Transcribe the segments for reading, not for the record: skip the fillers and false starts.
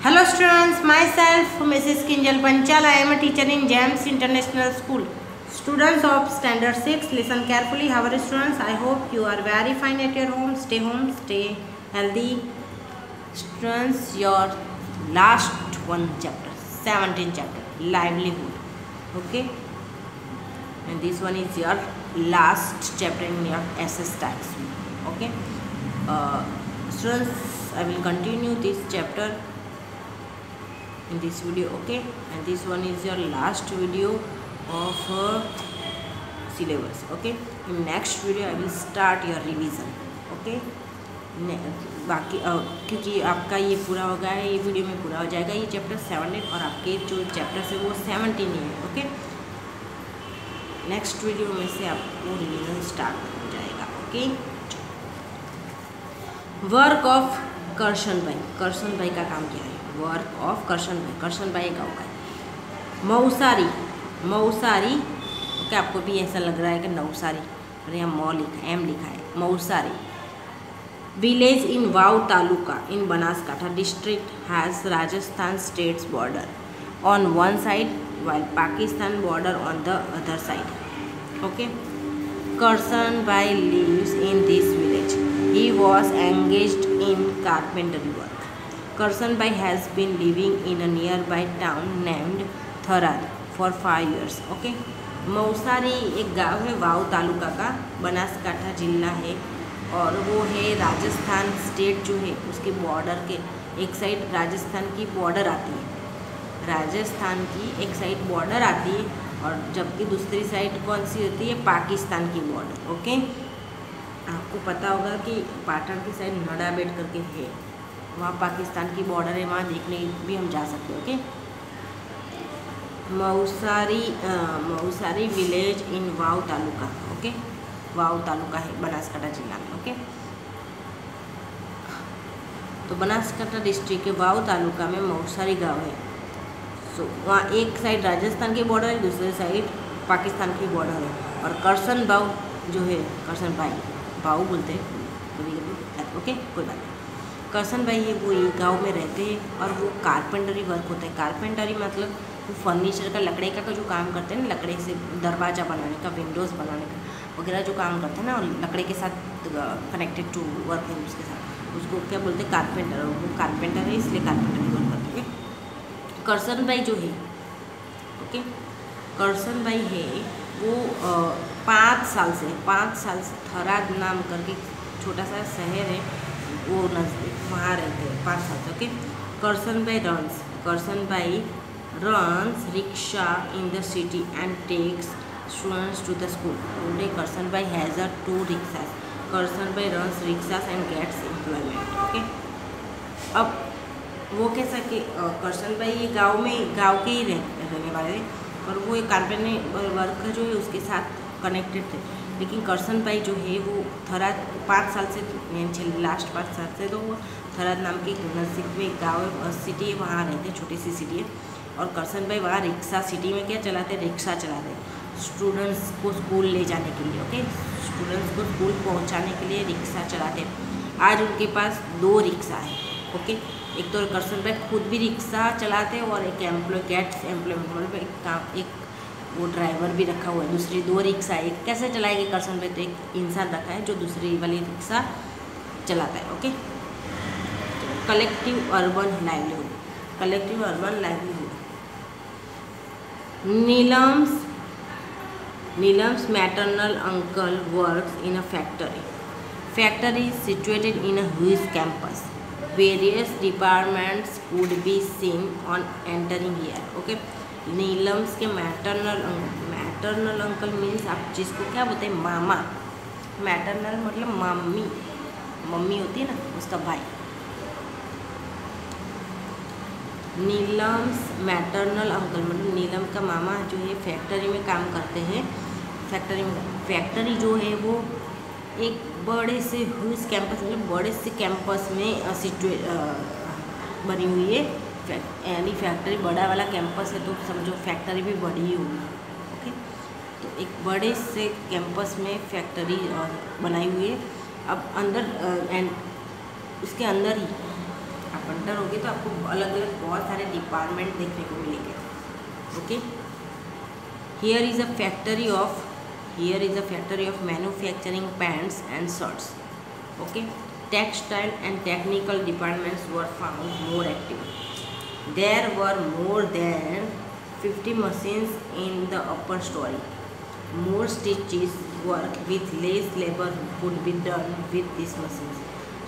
Hello students, myself Mrs. Kinjal Panchal. I am a teacher in GEMS International School. Students of Standard 6, listen carefully. How are you students? I hope you are very fine at your home. Stay healthy. Students, your last one chapter, 17th chapter, livelihood. Okay? And this one is your last chapter in your SS textbook. Okay? Students, I will continue this chapter in this video. Okay, and this one is your last video of syllabus. Okay, in next video I will start your revision. Okay, बाकी क्योंकि आपका ये पूरा हो गया है, ये video में पूरा हो जाएगा ये चैप्टर 17 और आपके जो चैप्टर है वो 17 ही है. ओके, नेक्स्ट वीडियो में से आपको रिविजन स्टार्ट हो जाएगा. ओके, वर्क ऑफ करशन भाई का काम क्या है? वर्क ऑफ करशन भाई गाँव का है. मऊसारी. ओके, आपको भी ऐसा लग रहा है कि नवसारी, और यहाँ मौ लिखा है, एम लिखा है. Mausari village in Vav taluka in Banaskantha district has Rajasthan states border on one side while Pakistan border on the other side. Okay, Karsan Bhai lives in this village. He was engaged in carpentry work. Karsan Bhai has been living in a nearby town named Tharad for 5 years. Okay, मऊसारी एक गांव है वाव तालुका का, बनासकाठा जिला है, और वो है Rajasthan state जो है उसके बॉर्डर के एक साइड राजस्थान की बॉर्डर आती है. राजस्थान की एक साइड बॉर्डर आती है और जबकि दूसरी साइड कौन सी होती है? पाकिस्तान की बॉर्डर. ओके, आपको पता होगा कि पाटन की साइड नडाबेट करके है, वहाँ पाकिस्तान की बॉर्डर है, वहाँ देखने भी हम जा सकते हैं. Okay, Mausari village in Vav taluka. Okay, Vav taluka है बनासकाठा जिला में. ओके, तो बनासकाठा डिस्ट्रिक्ट के वाव तालुका में मऊसारी गाँव है. सो वहाँ एक साइड राजस्थान की बॉर्डर है, दूसरी साइड पाकिस्तान की बॉर्डर है. और करसन भाऊ जो है, करसन भाई भाऊ बोलते हैं कभी. ओके, कोई बात नहीं. करसन भाई है वो ये गांव में रहते हैं और वो कारपेंटरी वर्क होता है. कारपेंटरी मतलब वो फर्नीचर का, लकड़े का जो काम करते हैं ना, लकड़े से दरवाज़ा बनाने का, विंडोज़ बनाने का वगैरह जो काम करते हैं ना, और लकड़े के साथ कनेक्टेड टू वर्क है उसके साथ, उसको क्या बोलते हैं? कारपेंटर. वो कारपेंटर है इसलिए कारपेंटरी वर्क करते हैं. करसन भाई जो है, ओके, करसन भाई है वो 5 साल से थराद नाम करके छोटा सा शहर है वो नज़दीक, वहाँ रहते हैं 5 साल से. Okay, Karsan bhai runs rickshaw in the city and takes students to the school. Today Karsan bhai has 2 rickshaws. Karsan bhai runs rickshaws and gets employment. Okay, अब वो कैसा कि करसन भाई ये गांव के ही रहने वाले थे और वो एक कारपेंटर वर्क जो है उसके साथ कनेक्टेड थे. लेकिन करसन भाई जो है वो थराद 5 साल से, लास्ट 5 साल से तो वो थराद नाम के नज़दीक में एक गाँव है, सिटी है, वहाँ रहते हैं, छोटी सी सिटी है. और करसन भाई वहाँ रिक्शा, सिटी में क्या चलाते हैं? रिक्शा चलाते हैं स्टूडेंट्स को स्कूल ले जाने के लिए. ओके, स्टूडेंट्स को स्कूल पहुँचाने के लिए रिक्शा चलाते हैं. आज उनके पास 2 रिक्शा है. ओके, एक तो करसन भाई खुद भी रिक्शा चलाते हैं और एक गेट्स एम्प्लॉयमेंट मतलब एक वो ड्राइवर भी रखा हुआ है. दूसरी 2 रिक्शा, एक कैसे चलाएंगे करसन भाई? तो एक इंसान रखा है जो दूसरी वाली रिक्शा चलाता है. Okay, collective urban livelihood. Neelam's maternal uncle works in a factory situated in a huge campus. Various departments could be seen on entering here. Okay, Neelam's के मैटरनल अंकल मीन्स आप जिसको क्या बोलते हैं? मामा. मैटरनल मतलब मम्मी होती है ना, उसका भाई. नीलम्स मैटरनल अंकल मतलब नीलम का मामा जो है फैक्ट्री में काम करते हैं. फैक्ट्री जो है वो एक बड़े से ह्यूज कैंपस मतलब बड़े से कैंपस में बनी हुई है. यानी फैक्ट्री बड़ा वाला कैंपस है तो समझो फैक्ट्री भी बड़ी ही होगी. ओके, तो एक बड़े से कैंपस में फैक्ट्री बनाई हुई है. अब अंदर एंड उसके अंदर ही बंटर होगी तो आपको अलग अलग बहुत सारे डिपार्टमेंट देखने को मिलेंगे। Okay, here is a factory of manufacturing pants and shirts. Okay, textile and technical departments were found more active. There were more than 50 machines in the upper story. More stitches work with less labor could be done with these machines.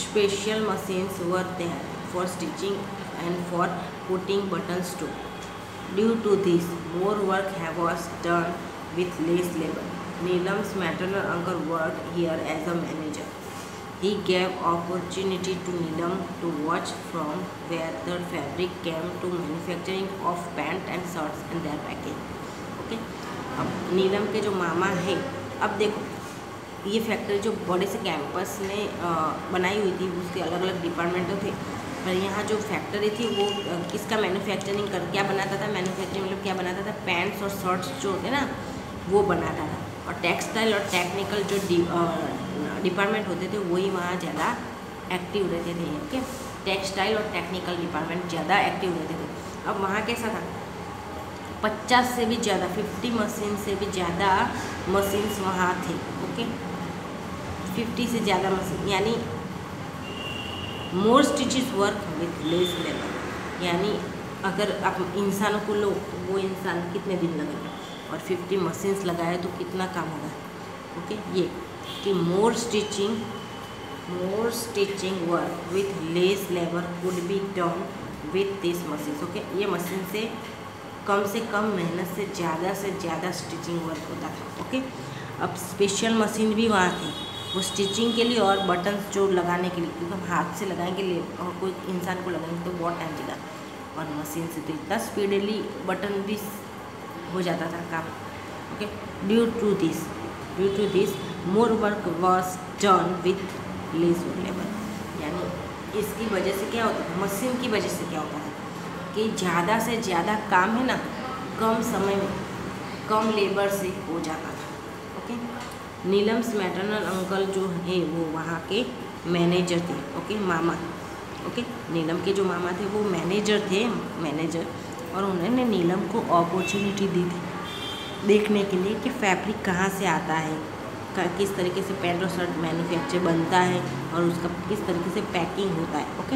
Special machines were there for stitching and for putting buttons too. Due to this, more work was done with less labor. Neelam's maternal uncle worked here as a manager. He gave opportunity to Neelam to watch from where the fabric came to manufacturing of pants and shirts and their packing. Okay. अब नीलम के जो मामा है, अब देखो ये factory जो बड़े से कैंपस में बनाई हुई थी, उसके अलग अलग डिपार्टमेंटों थे, पर यहाँ जो फैक्ट्री थी वो किसका मैन्युफैक्चरिंग कर क्या बनाता था, मैन्युफैक्चरिंग मतलब क्या बनाता था, पैंट्स और शर्ट्स जो होते ना वो बनाता था। और टेक्सटाइल और टेक्निकल जो डिपार्टमेंट होते थे वही वहाँ ज़्यादा एक्टिव रहते थे। ओके, टेक्सटाइल और टेक्निकल डिपार्टमेंट ज़्यादा एक्टिव रहते थे। अब वहाँ कैसा था, 50 से भी ज़्यादा 50 मशीन से भी ज़्यादा मशीन्स वहाँ थे। ओके, 50 से ज़्यादा मशीन, यानी more stitches work with less labour, यानी अगर आप इंसानों को लो तो वो इंसान कितने दिन लगेगा, और 50 मशीन्स लगाए तो कितना काम होगा। ओके, ये कि more stitching work with less labour could be done with this machines. Okay, ये मशीन से कम मेहनत से ज़्यादा स्टिचिंग वर्क होता था। ओके, अब स्पेशल मशीन भी वहाँ थी वो स्टिचिंग के लिए और बटन्स जो लगाने के लिए, क्योंकि हम हाथ से लगाएंगे और कोई इंसान को लगाएंगे तो बहुत टाइम लगा, और मशीन से तो इतना स्पीडली बटन भी हो जाता था काम। Okay, due to this more work was done with less labour, यानी इसकी वजह से क्या होता था, मशीन की वजह से क्या होता था कि ज़्यादा से ज़्यादा काम है ना कम समय में कम लेबर से हो जाता था। ओके, नीलम्स मैटरनल अंकल जो है वो वहाँ के मैनेजर थे। ओके, मामा। ओके, नीलम के जो मामा थे वो मैनेजर, और उन्होंने नीलम को अपॉर्चुनिटी दी थी देखने के लिए कि फैब्रिक कहाँ से आता है, किस तरीके से पैंट और शर्ट मैन्युफैक्चर बनता है, और उसका किस तरीके से पैकिंग होता है। Okay,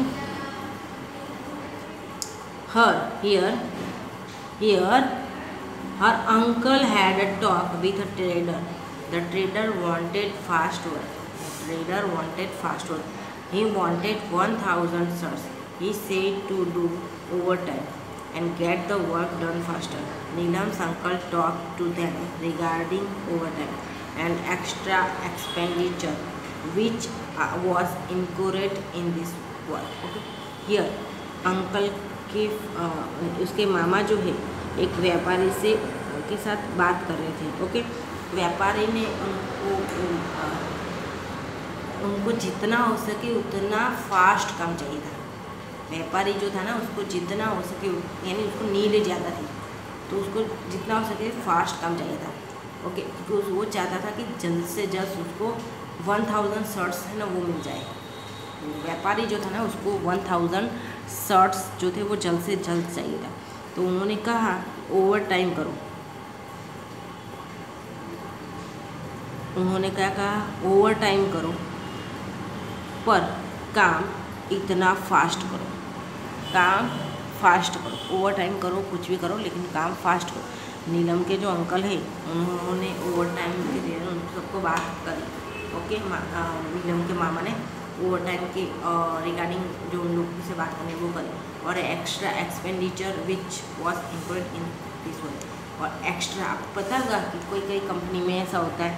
her uncle had a talk with a trader. The trader wanted fast work. He wanted 1,000 shirts. He said to do overtime and get the work done faster. Neelam's uncle talked to them regarding overtime and extra expenditure which was incurred in this work. Okay? Here, uncle कि उसके मामा जो है एक व्यापारी से के साथ बात कर रहे थे। ओके, व्यापारी ने उनको जितना हो सके उतना फास्ट काम चाहिए था। व्यापारी जो था ना उसको जितना हो सके, यानी उसको नीड ज़्यादा थी तो उसको जितना हो सके फास्ट काम चाहिए था। ओके, क्योंकि वो चाहता था कि जल्द से जल्द उसको 1000 शर्ट्स है ना वो मिल जाए। व्यापारी जो था ना उसको 1000 शर्ट्स जो थे वो जल्द से जल्द चाहिए था, तो उन्होंने कहा ओवर टाइम करो। उन्होंने क्या कहा, ओवर टाइम करो पर काम इतना फास्ट करो, ओवर टाइम करो, कुछ भी करो लेकिन काम फास्ट करो। नीलम के जो अंकल है उन्होंने ओवर टाइम के लिए उन सबको बात करी। ओके, नीलम के मामा ने ओवर टाइम के रिगार्डिंग जो उन लोगों से बात करनी वो करें, और extra expenditure which was included in this one. और एक्स्ट्रा आपको पता होगा कि कोई कंपनी में ऐसा होता है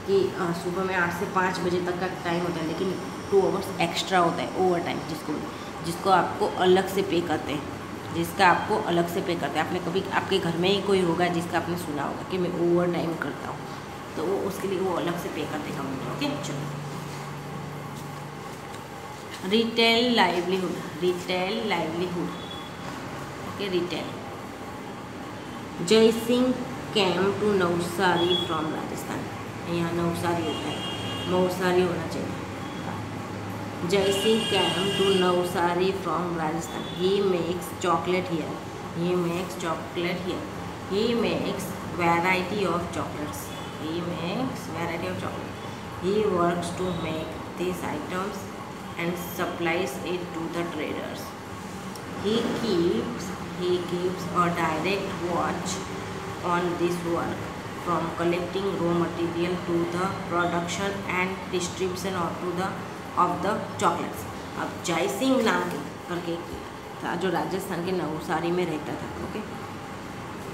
कि सुबह में 8 से 5 बजे तक का टाइम होता है, लेकिन 2 आवर्स एक्स्ट्रा होता है ओवर टाइम, जिसको आपको अलग से पे करते हैं। आपने कभी आपके घर में ही कोई होगा जिसका आपने सुना होगा कि मैं ओवर टाइम करता हूँ, तो वो उसके लिए वो अलग से पे करते कंपनी। ओके, चलो retail livelihood. Okay, retail. Jai Singh came to Navsari from Rajasthan. यहाँ नवसारी होता है, नवसारी होना चाहिए। Jai Singh came to Navsari from Rajasthan. He makes chocolate here. He makes chocolate here. He makes variety of chocolates. He makes variety of chocolate. He works to make these items and supplies it to the traders. He keeps a direct watch on this work, from collecting raw material to the production and distribution of the chocolates. अब जय सिंह नाम के करके था जो राजस्थान के नवसारी में रहता था। ओके,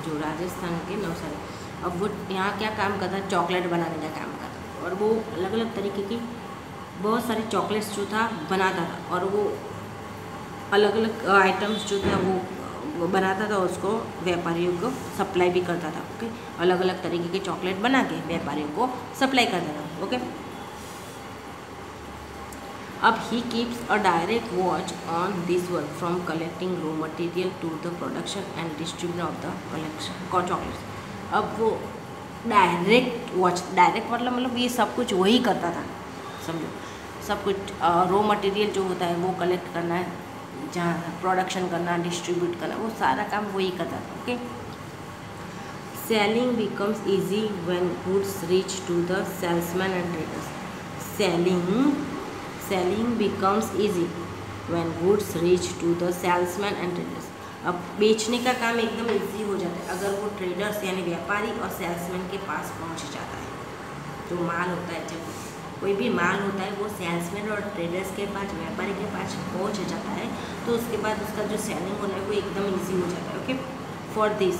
जो राजस्थान के नवसारी, अब वो यहाँ क्या काम करता है, चॉकलेट बनाने का काम करता, और वो अलग अलग तरीके की बहुत सारी चॉकलेट्स जो था बनाता था, और वो अलग अलग आइटम्स जो था वो बनाता था, उसको व्यापारियों को सप्लाई भी करता था। ओके, अलग अलग तरीके के चॉकलेट बना के व्यापारियों को सप्लाई करता था। ओके, अब he keeps a direct watch on this work, from collecting raw material to the production and distribution of the collection chocolates. अब वो डायरेक्ट वॉच, डायरेक्ट मतलब ये सब कुछ वही करता था, समझो, सब कुछ रॉ मटेरियल जो होता है वो कलेक्ट करना है, जहाँ प्रोडक्शन करना, डिस्ट्रीब्यूट करना, वो सारा काम वही करता था। Okay, selling becomes easy when goods reach to the salesman and traders. Selling becomes easy when goods reach to the salesman and traders. अब बेचने का काम एकदम ईजी हो जाता है अगर वो ट्रेडर्स यानी व्यापारी और सेल्समैन के पास पहुंच जाता है। जो माल होता है, जब कोई भी माल होता है वो सेल्समैन और ट्रेडर्स के पास, व्यापारी के पास पहुंच जाता है, तो उसके बाद उसका जो सेलिंग होना है वो एकदम ईजी हो जाता है। Okay, for this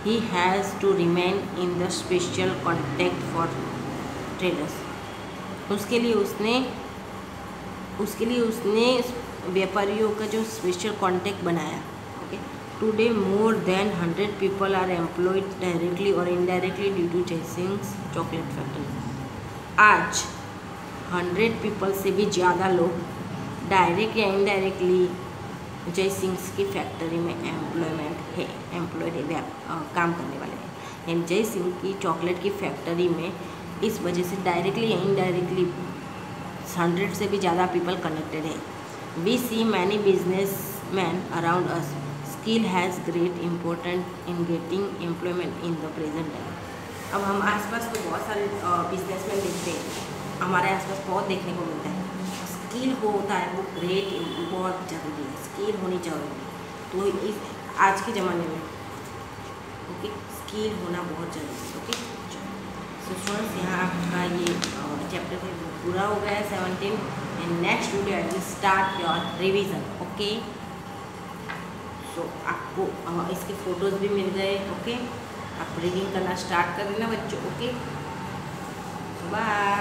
he has to remain in the special contact for traders. उसके लिए उसने व्यापारियों का जो स्पेशल कॉन्टेक्ट बनाया। Okay, today more than 100 people are employed directly और indirectly due to Jai Singh chocolate factory. आज 100 पीपल से भी ज़्यादा लोग डायरेक्ट या इनडायरेक्टली जय सिंह की फैक्ट्री में एम्प्लॉयड है, काम करने वाले हैं। एंड जय सिंह की चॉकलेट की फैक्ट्री में इस वजह से डायरेक्टली या इनडायरेक्टली 100 से भी ज़्यादा पीपल कनेक्टेड है। We see many business man around us. Skill has great important in getting employment in the present time. अब हम आसपास तो बहुत सारे बिजनेसमैन देखते हैं, हमारे आसपास बहुत देखने को मिलता है। स्किल होता है वो ग्रेट, बहुत ज़रूरी है, स्किल होनी चाहिए। तो इस आज के ज़माने में ओके स्किल होना बहुत ज़रूरी है। ओके, सो फ्रेंड्स, यहाँ आपका ये चैप्टर पूरा हो गया है 17। And next video I will start your revision. Okay, so आपको इसके फोटोज़ भी मिल गए। ओके, आप रीडिंग करना स्टार्ट कर देना बच्चों। Okay, bye.